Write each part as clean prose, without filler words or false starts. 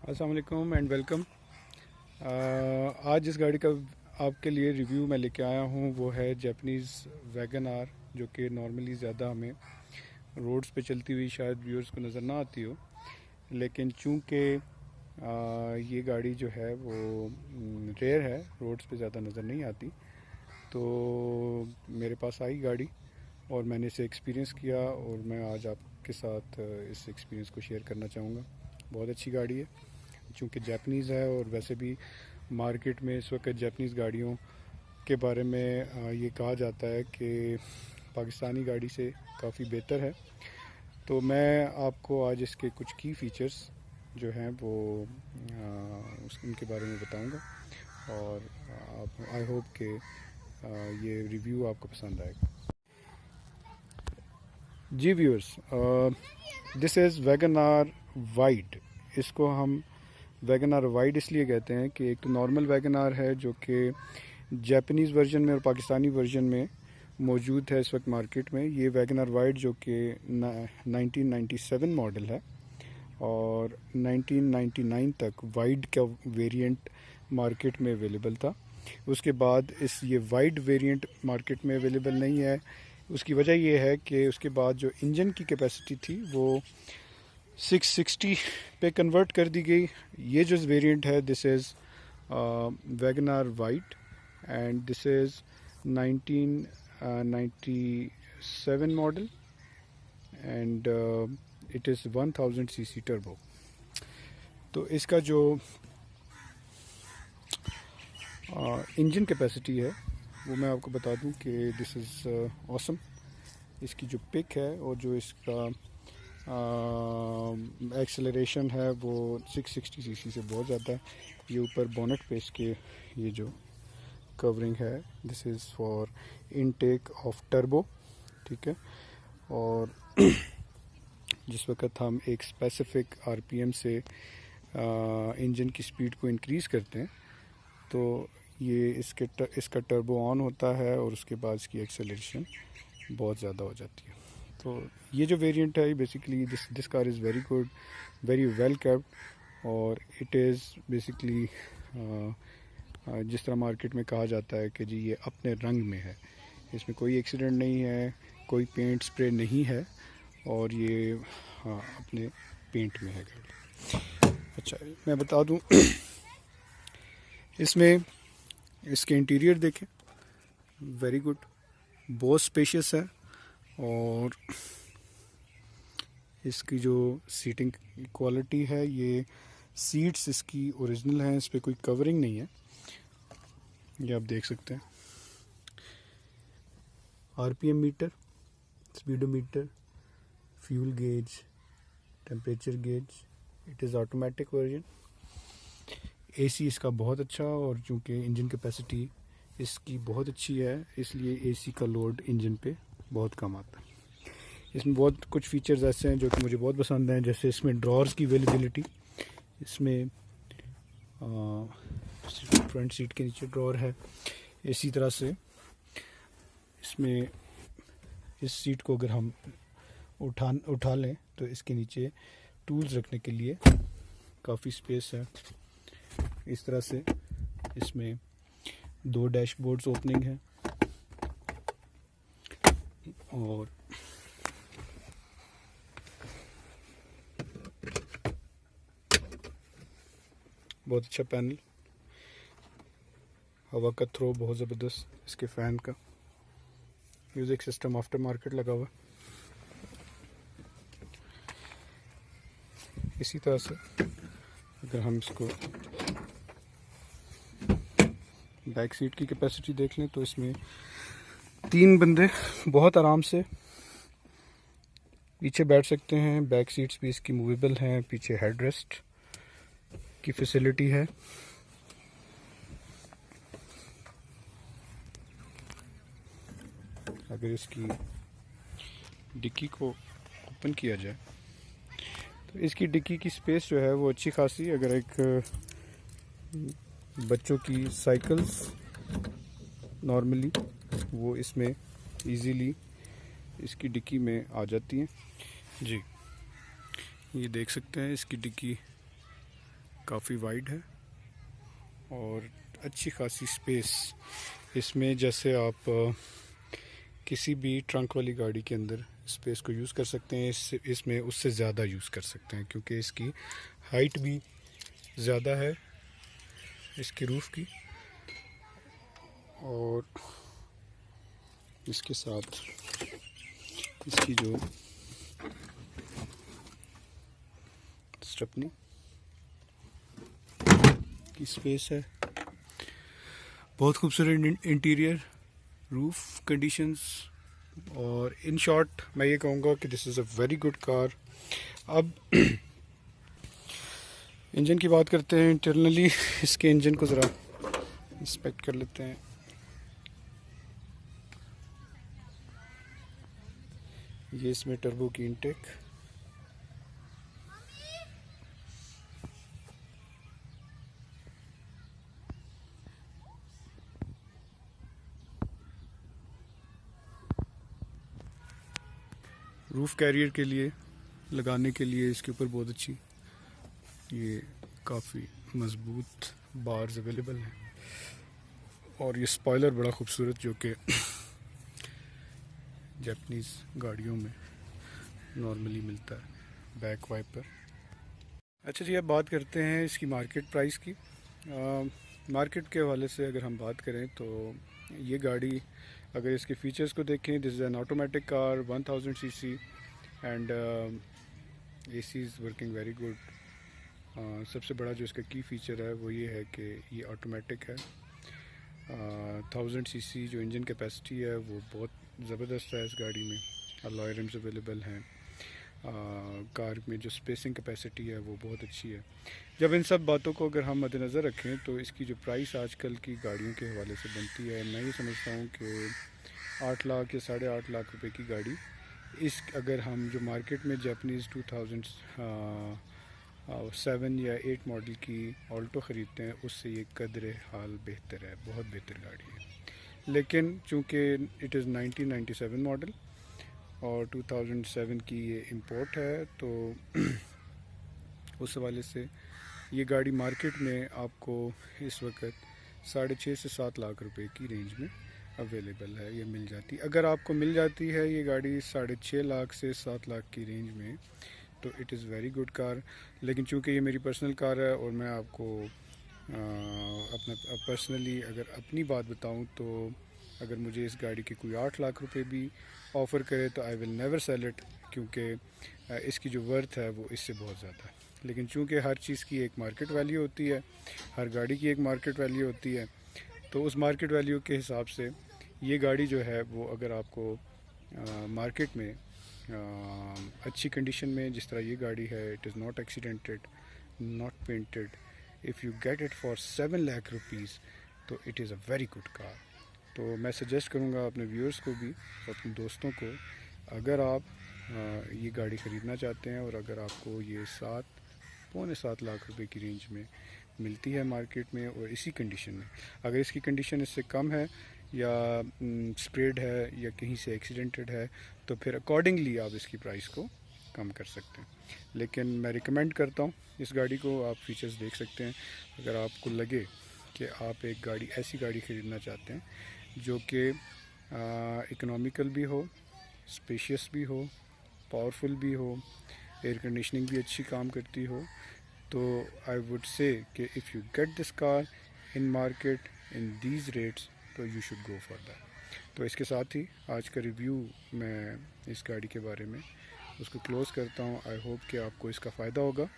अस्सलाम वालेकुम and welcome. आज जिस गाड़ी का आपके लिए रिव्यू मैं लेके आया हूँ वो है जापानीज़ वैगन आर, जो कि नॉर्मली ज़्यादा हमें रोड्स पे चलती हुई शायद व्यूअर्स को नज़र ना आती हो, लेकिन चूँकि ये गाड़ी जो है वो रेयर है, रोड्स पे ज़्यादा नज़र नहीं आती, तो मेरे पास आई गाड़ी और मैंने इसे एक्सपीरियंस किया और मैं आज आपके साथ इस एक्सपीरियंस को शेयर करना चाहूँगा। बहुत अच्छी गाड़ी है, चूँकि जापानीज़ है और वैसे भी मार्केट में इस वक्त जापानीज़ गाड़ियों के बारे में ये कहा जाता है कि पाकिस्तानी गाड़ी से काफ़ी बेहतर है। तो मैं आपको आज इसके कुछ की फ़ीचर्स जो हैं वो उनके बारे में बताऊंगा और आप आई होप कि ये रिव्यू आपको पसंद आएगा। जी viewers, this is wagon R wide. इसको हम वैगन आर वाइड इसलिए कहते हैं कि एक तो नॉर्मल वैगन आर है जो कि जापानीज़ वर्जन में और पाकिस्तानी वर्जन में मौजूद है इस वक्त मार्केट में। ये वैगन आर वाइड जो कि 1997 मॉडल है और 1999 तक वाइड का वेरिएंट मार्केट में अवेलेबल था। उसके बाद ये वाइड वेरिएंट मार्केट में अवेलेबल नहीं है। उसकी वजह ये है कि उसके बाद जो इंजन की कैपेसिटी थी वो 660 पे कन्वर्ट कर दी गई। ये जो वेरिएंट है this is wagon R wide and this is 1997 model and it is 1000 CC turbo. तो इसका जो इंजन कैपेसिटी है वो मैं आपको बता दूं कि दिस इज़ ऑसम। इसकी जो पिक है और जो इसका एक्सेलरेशन है वो 660 सीसी से बहुत ज़्यादा है। ये ऊपर बोनेट पे इसके ये जो कवरिंग है this is for intake of turbo, ठीक है। और जिस वक्त हम एक स्पेसिफिक आरपीएम से इंजन की स्पीड को इंक्रीज़ करते हैं तो ये इसका टर्बो ऑन होता है और उसके बाद इसकी एक्सेलरेशन बहुत ज़्यादा हो जाती है। तो ये जो वेरिएंट है basically this car is very good, very well kept और इट इज़ बेसिकली जिस तरह मार्केट में कहा जाता है कि जी ये अपने रंग में है। इसमें कोई एक्सीडेंट नहीं है, कोई पेंट स्प्रे नहीं है और ये अपने पेंट में है गाड़ी। अच्छा मैं बता दूं इसमें इसके इंटीरियर देखें, वेरी गुड, बहुत स्पेशियस है और इसकी जो सीटिंग क्वालिटी है, ये सीट्स इसकी ओरिजिनल हैं, इस पर कोई कवरिंग नहीं है, ये आप देख सकते हैं। RPM meter, speedometer, fuel gauge, temperature gauge, it is automatic version. AC इसका बहुत अच्छा और चूँकि इंजन कैपेसिटी इसकी बहुत अच्छी है इसलिए एसी का लोड इंजन पे बहुत कम आता है। इसमें बहुत कुछ फीचर्स ऐसे हैं जो कि मुझे बहुत पसंद हैं, जैसे इसमें ड्रॉर्स की अवेलेबिलिटी, इसमें फ्रंट सीट के नीचे ड्रॉर है। इसी तरह से इसमें इस सीट को अगर हम उठा लें तो इसके नीचे टूल्स रखने के लिए काफ़ी स्पेस है। इस तरह से इसमें 2 डैशबोर्ड्स ओपनिंग है और बहुत अच्छा पैनल, हवा का थ्रो बहुत ज़बरदस्त, इसके फ़ैन का, म्यूज़िक सिस्टम आफ्टर मार्केट लगा हुआ। इसी तरह से अगर हम इसको बैक सीट की कैपेसिटी देख लें तो इसमें 3 बंदे बहुत आराम से पीछे बैठ सकते हैं। बैक सीट्स भी इसकी मूवेबल हैं, पीछे हेड रेस्ट की फैसिलिटी है। अगर इसकी डिक्की को ओपन किया जाए तो इसकी डिक्की की स्पेस जो है वो अच्छी खासी, अगर एक बच्चों की साइकिल्स नॉर्मली वो इसमें इजीली इसकी डिक्की में आ जाती हैं। जी ये देख सकते हैं इसकी डिक्की काफ़ी वाइड है और अच्छी खासी स्पेस इसमें, जैसे आप किसी भी ट्रंक वाली गाड़ी के अंदर स्पेस को यूज़ कर सकते हैं, इसमें उससे ज़्यादा यूज़ कर सकते हैं क्योंकि इसकी हाइट भी ज़्यादा है इसकी रूफ़ की, और इसके साथ इसकी जो स्टेपनी की स्पेस है, बहुत खूबसूरत इंटीरियर, रूफ कंडीशंस, और इन शॉर्ट मैं ये कहूँगा कि this is a very good car. अब इंजन की बात करते हैं। इंटरनली इसके इंजन को ज़रा इंस्पेक्ट कर लेते हैं। ये इसमें टर्बो की इनटेक, रूफ कैरियर के लिए लगाने के लिए इसके ऊपर बहुत अच्छी ये काफ़ी मज़बूत बार्स अवेलेबल हैं, और ये स्पॉइलर बड़ा खूबसूरत जो कि जापानीज़ गाड़ियों में नॉर्मली मिलता है, बैक वाइपर। अच्छा जी, अब बात करते हैं इसकी मार्केट प्राइस की। मार्केट के हवाले से अगर हम बात करें तो ये गाड़ी, अगर इसके फ़ीचर्स को देखें, this is an automatic car 1000 CC and AC is working very good. सबसे बड़ा जो इसका की फ़ीचर है वो ये है कि ये ऑटोमेटिक है। 1000 सीसी जो इंजन कैपेसिटी है वो बहुत ज़बरदस्त है इस गाड़ी में। अलॉय रिम्स अवेलेबल हैं। कार में जो स्पेसिंग कैपेसिटी है वो बहुत अच्छी है। जब इन सब बातों को अगर हम मद्देनज़र रखें तो इसकी जो प्राइस आजकल की गाड़ियों के हवाले से बनती है, मैं ये समझता हूँ कि 8 लाख या 8.5 लाख रुपए की गाड़ी, इस अगर हम जो मार्केट में जापानीज़ 2007 या 8 मॉडल की ऑल्टो ख़रीदते हैं उससे ये कदर हाल बेहतर है, बहुत बेहतर गाड़ी है। लेकिन चूँकि इट इज़ 1997 मॉडल और 2007 की ये इंपोर्ट है, तो उस हवाले से ये गाड़ी मार्केट में आपको इस वक्त 6.5 से 7 लाख रुपए की रेंज में अवेलेबल है, ये मिल जाती। अगर आपको मिल जाती है ये गाड़ी 6.5 लाख से 7 लाख की रेंज में, तो it is very good car. लेकिन चूँकि ये मेरी पर्सनल कार है और मैं आपको अपना पर्सनली अगर अपनी बात बताऊं, तो अगर मुझे इस गाड़ी के कोई 8 लाख रुपए भी ऑफ़र करे तो I will never cell it, क्योंकि इसकी जो वर्थ है वो इससे बहुत ज़्यादा है। लेकिन चूँकि हर चीज़ की एक मार्केट वैल्यू होती है, हर गाड़ी की एक मार्केट वैल्यू होती है, तो उस मार्केट वैल्यू के हिसाब से ये गाड़ी जो है वो अगर आपको मार्केट में अच्छी कंडीशन में, जिस तरह ये गाड़ी है, it is not accidented, not painted, if you get it for 7 lakh rupees, तो it is a very good car. तो मैं सजेस्ट करूँगा अपने व्यूअर्स को भी, अपने दोस्तों को, अगर आप ये गाड़ी ख़रीदना चाहते हैं और अगर आपको ये 7.25 लाख रुपए की रेंज में मिलती है मार्केट में और इसी कंडीशन में, अगर इसकी कंडीशन इससे कम है या स्प्रेड है या कहीं से एक्सीडेंटेड है, तो फिर अकॉर्डिंगली आप इसकी प्राइस को कम कर सकते हैं। लेकिन मैं रिकमेंड करता हूँ इस गाड़ी को, आप फीचर्स देख सकते हैं। अगर आपको लगे कि आप एक गाड़ी, ऐसी गाड़ी ख़रीदना चाहते हैं जो कि इकोनॉमिकल भी हो, स्पेशियस भी हो, पावरफुल भी हो, एयर कंडीशनिंग भी अच्छी काम करती हो, तो आई वुड से कि if you get this car in market in these rates, तो you should go for that. तो इसके साथ ही आज का रिव्यू मैं इस गाड़ी के बारे में उसको क्लोज़ करता हूँ। आई होप कि आपको इसका फ़ायदा होगा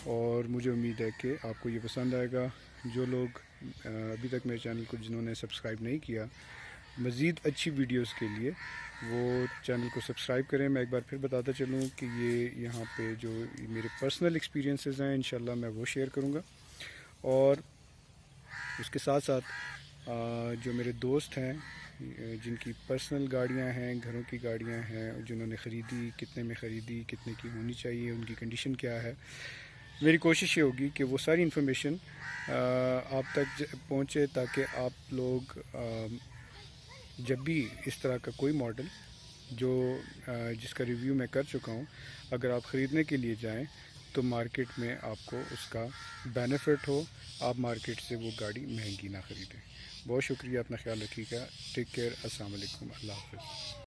और मुझे उम्मीद है कि आपको ये पसंद आएगा। जो लोग अभी तक मेरे चैनल को जिन्होंने सब्सक्राइब नहीं किया, मज़ीद अच्छी वीडियोस के लिए वो चैनल को सब्सक्राइब करें। मैं एक बार फिर बताता चलूँ कि ये यहाँ पे जो मेरे पर्सनल एक्सपीरियंसेस हैं, इंशाल्लाह मैं वो शेयर करूँगा, और उसके साथ साथ जो मेरे दोस्त हैं जिनकी पर्सनल गाड़ियाँ हैं, घरों की गाड़ियाँ हैं, जिन्होंने ख़रीदी, कितने में ख़रीदी, कितने की होनी चाहिए, उनकी कंडीशन क्या है, मेरी कोशिश ये होगी कि वो सारी इन्फॉर्मेशन आप तक पहुँचे, ताकि आप लोग जब भी इस तरह का कोई मॉडल जो जिसका रिव्यू मैं कर चुका हूँ, अगर आप ख़रीदने के लिए जाएं, तो मार्केट में आपको उसका बेनिफिट हो, आप मार्केट से वो गाड़ी महंगी ना ख़रीदें। बहुत शुक्रिया, अपना ख्याल रखिएगा। टेक केयर, अस्सलाम वालेकुम, अल्लाह हाफ़िज़।